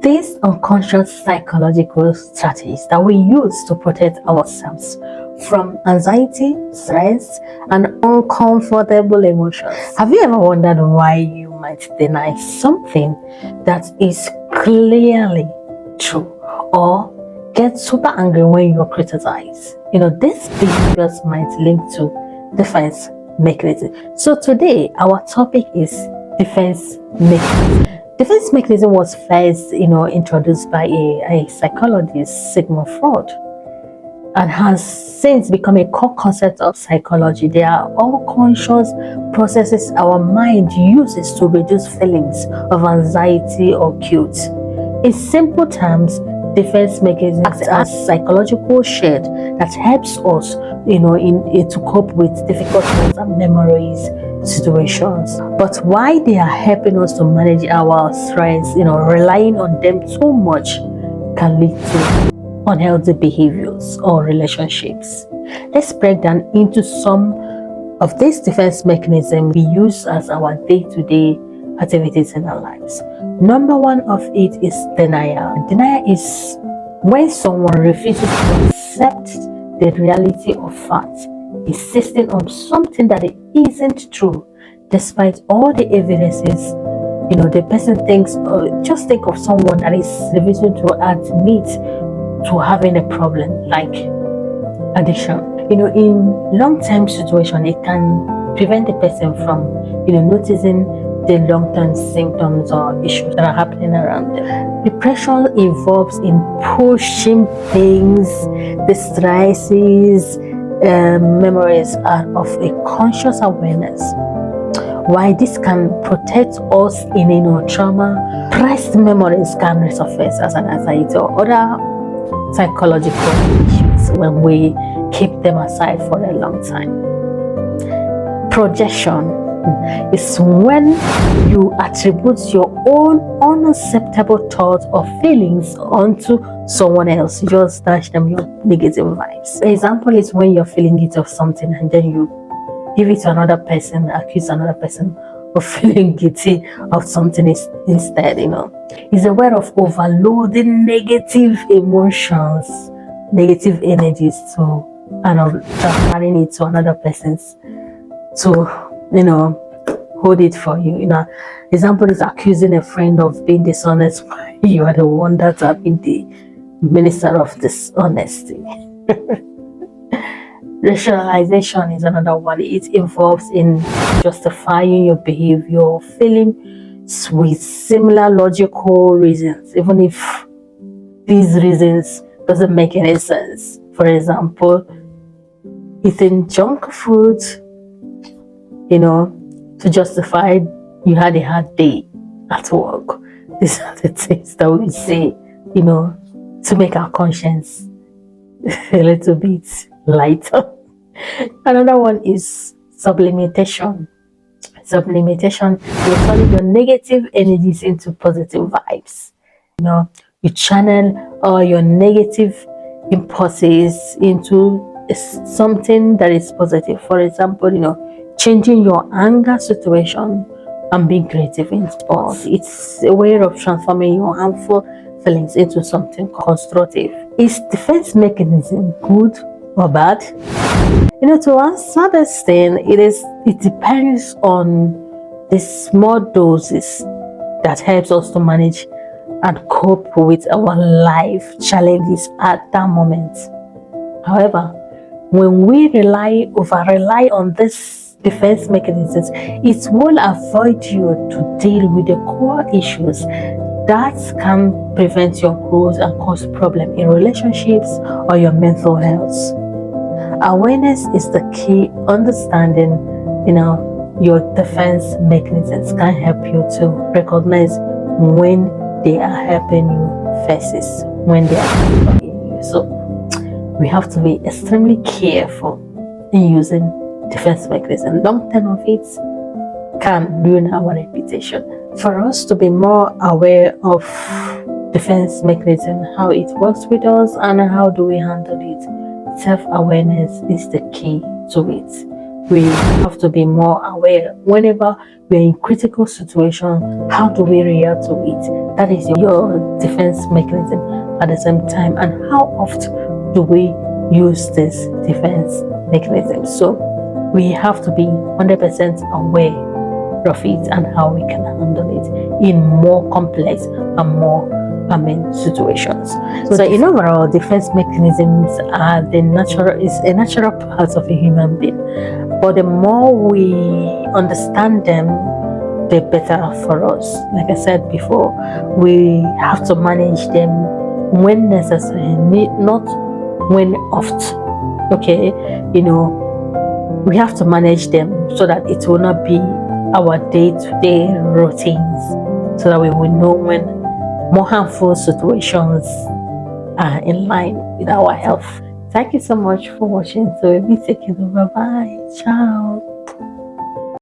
These unconscious psychological strategies that we use to protect ourselves from anxiety, stress, and uncomfortable emotions. Have you ever wondered why you might deny something that is clearly true, or get super angry when you're criticized? These behaviors might link to defense mechanism. So today, our topic is defense mechanism. Defense mechanism was first, introduced by a psychologist, Sigmund Freud, and has since become a core concept of psychology. They are all conscious processes our mind uses to reduce feelings of anxiety or guilt. In simple terms, defense mechanism acts as psychological shield that helps us, to cope with difficult thoughts and memories situations. But why they are helping us to manage our stress, relying on them too much can lead to unhealthy behaviors or relationships. Let's break down into some of these defense mechanisms we use as our day-to-day activities in our lives. Number one of it is denial. Denial is when someone refuses to accept the reality of facts, insisting on something that isn't true, despite all the evidences. The person thinks, just think of someone that is refusing to admit to having a problem like addiction. In long-term situation, it can prevent the person from, noticing the long-term symptoms or issues that are happening around them. Depression involves in pushing things, the stresses, memories are of a conscious awareness. Why this can protect us in trauma, pressed memories can resurface as an anxiety or other psychological issues when we keep them aside for a long time. Projection is when you attribute your own unacceptable thoughts or feelings onto someone else. You just dash them your negative vibes. An example is when you're feeling guilty of something and then you give it to another person, accuse another person of feeling guilty of something instead. Is aware of overloading negative emotions, negative energies to transferring it to another person's to hold it for you. Example is accusing a friend of being dishonest while you are the one that have been the minister of dishonesty. Rationalization is another one. It involves in justifying your behavior, feeling with similar logical reasons, even if these reasons doesn't make any sense. For example, eating junk food, to justify you had a hard day at work. These are the things that we say, to make our conscience a little bit lighter. Another one is sublimation. Sublimation, you turn your negative energies into positive vibes. You channel all your negative impulses into something that is positive. For example, changing your anger situation and being creative in sport. It's a way of transforming your harmful feelings into something constructive. Is defense mechanism good or bad? To answer this thing, it depends on the small doses that helps us to manage and cope with our life challenges at that moment. However, when we over rely on this defense mechanisms, it will avoid you to deal with the core issues that can prevent your growth and cause problems in relationships or your mental health. Awareness is the key. Understanding, your defense mechanisms can help you to recognize when they are helping you versus when they are hurting you. So we have to be extremely careful in using defense mechanism. Long term of it can ruin our reputation. For us to be more aware of defense mechanism, how it works with us and how do we handle it, self-awareness is the key to it. we have to be more aware. Whenever we're in critical situation, how do we react to it? That is your defense mechanism at the same time. And how often do we use this defense mechanism? So we have to be 100% aware of it and how we can handle it in more complex and more situations. So in overall, defense mechanisms are a natural part of a human being. But the more we understand them, the better for us. Like I said before, we have to manage them when necessary, not when oft. Okay, we have to manage them so that it will not be our day-to-day routines, so that we will know when more harmful situations are in line with our health. Thank you so much for watching. So we'll be taking over. Bye. Ciao.